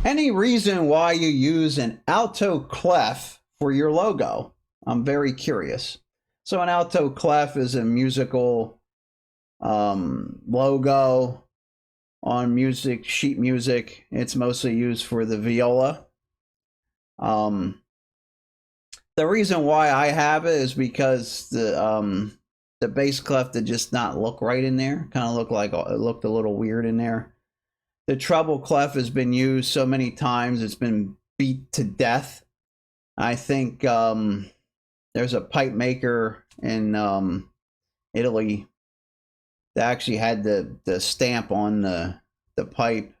Any reason why you use an alto clef for your logo? I'm very curious. So an alto clef is a musical logo on music, sheet music. It's mostly used for the viola. The reason why I have it is because the bass clef did just not look right in there. Kind of looked like it looked a little weird in there. The treble clef has been used so many times, it's been beat to death. I think there's a pipe maker in Italy that actually had the stamp on the pipe,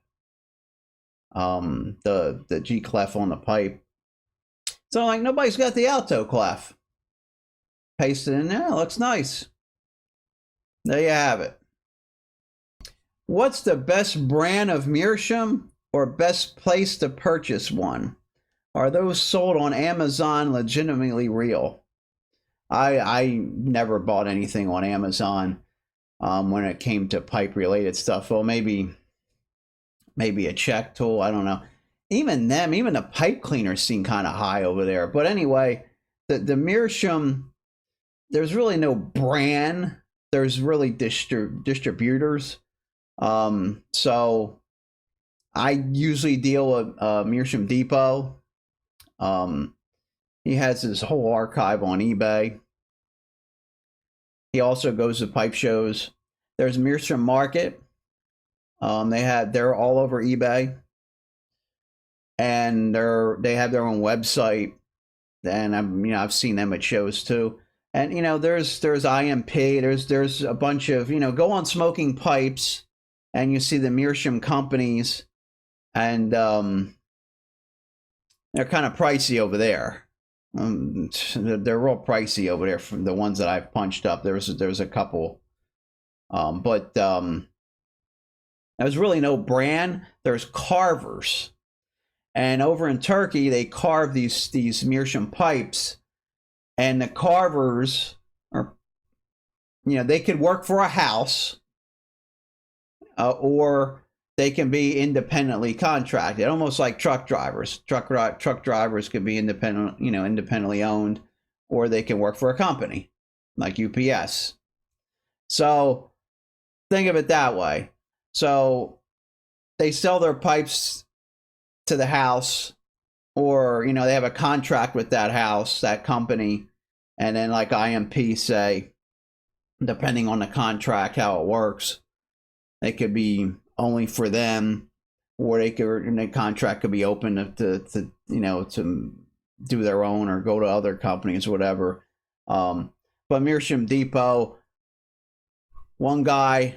the G clef on the pipe. So like nobody's got the alto clef. Paste it in there, looks nice. There you have it. What's the best brand of meerschaum or best place to purchase one? Are those sold on Amazon legitimately real? I never bought anything on Amazon when it came to pipe related stuff. Well, maybe a check tool, I don't know. Even the pipe cleaners seem kind of high over there. But anyway, the meerschaum, there's really no brand. There's really distributors. So I usually deal with Meerschaum Depot. He has his whole archive on eBay. He also goes to pipe shows. There's Meerschaum Market. They're all over eBay, and they have their own website. And I've seen them at shows too. And there's IMP. There's a bunch of go on Smoking Pipes, and you see the Meerschaum companies, and they're kind of pricey over there. They're real pricey over there from the ones that I've punched up. There's a couple, but there's really no brand. There's carvers, and over in Turkey they carve these Meerschaum pipes, and the carvers are, they could work for a house, or they can be independently contracted, almost like truck drivers. Truck drivers could be independently owned, or they can work for a company like UPS. So think of it that way. So they sell their pipes to the house, or they have a contract with that house, that company, and then like IMP say, depending on the contract how it works, it could be only for them, or the contract could be open to do their own or go to other companies or whatever. But Meerschaum Depot, one guy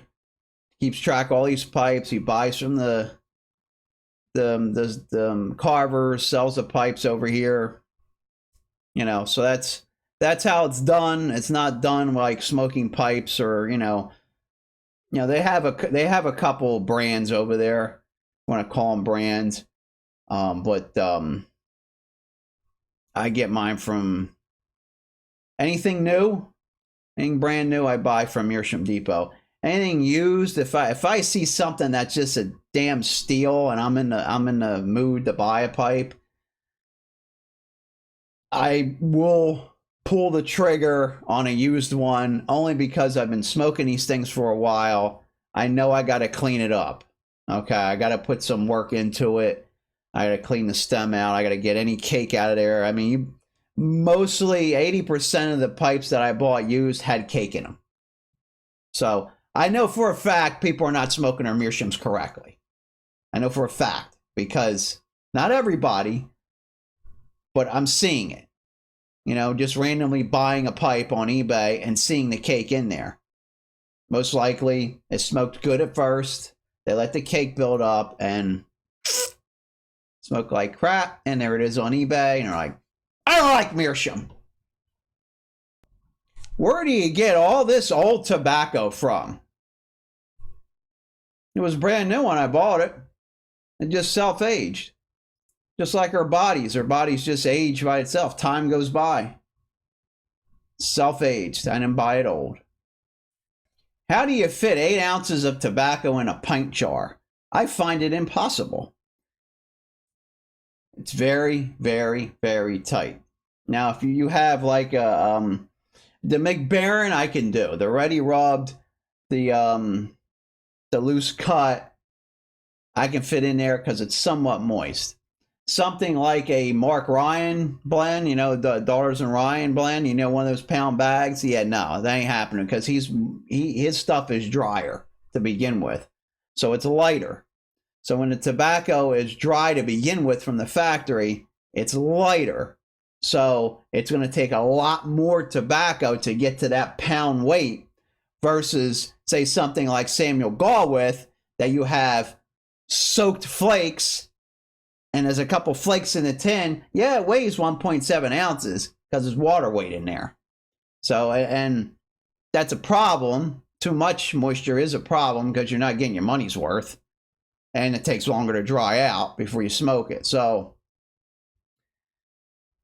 keeps track of all these pipes. He buys from the carvers, sells the pipes over here. So that's how it's done. It's not done like Smoking Pipes, or they have a couple brands over there. I want to call them brands, but I get mine from anything brand new. I buy from Meerschaum Depot. Anything used, if I see something that's just a damn steal and I'm in the mood to buy a pipe, I will pull the trigger on a used one, only because I've been smoking these things for a while. I know I got to clean it up. Okay, I got to put some work into it. I got to clean the stem out. I got to get any cake out of there. I mean, mostly 80% of the pipes that I bought used had cake in them. So I know for a fact people are not smoking their meerschaums correctly. I know for a fact, because not everybody, but I'm seeing it. Just randomly buying a pipe on eBay and seeing the cake in there. Most likely, it smoked good at first. They let the cake build up and smoke like crap. And there it is on eBay. And they're like, I don't like meerschaum. Where do you get all this old tobacco from? It was brand new when I bought it. It just self-aged. Just like our bodies. Our bodies just age by itself. Time goes by. Self-aged. I didn't buy it old. How do you fit 8 ounces of tobacco in a pint jar? I find it impossible. It's very, very, very tight. Now, if you have like a the McBaron, I can do the ready rubbed, the loose cut. I can fit in there because it's somewhat moist. Something like a Mark Ryan blend, you know, the Daughters and Ryan blend, you know, one of those pound bags. Yeah, no, that ain't happening because his stuff is drier to begin with, so it's lighter. So when the tobacco is dry to begin with from the factory, it's lighter. So it's going to take a lot more tobacco to get to that pound weight versus, say, something like Samuel Gawith that you have soaked flakes and there's a couple flakes in the tin. Yeah, it weighs 1.7 ounces because there's water weight in there. So, and that's a problem. Too much moisture is a problem because you're not getting your money's worth. And it takes longer to dry out before you smoke it. So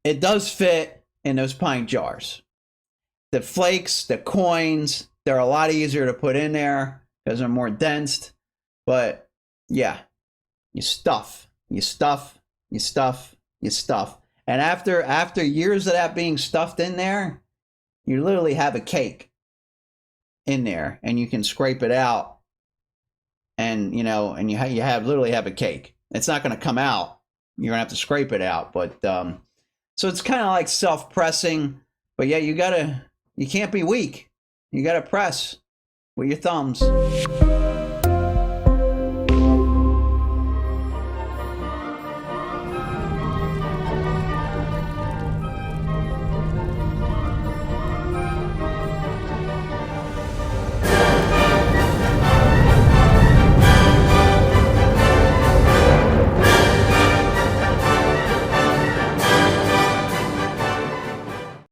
it does fit in those pint jars. The flakes, the coins, they're a lot easier to put in there because they're more dense. But yeah, you stuff. And after years of that being stuffed in there, you literally have a cake in there and you can scrape it out. And, you know, and you literally have a cake. It's not going to come out. You're going to have to scrape it out. But, so it's kind of like self-pressing. But yeah, you can't be weak. You got to press with your thumbs.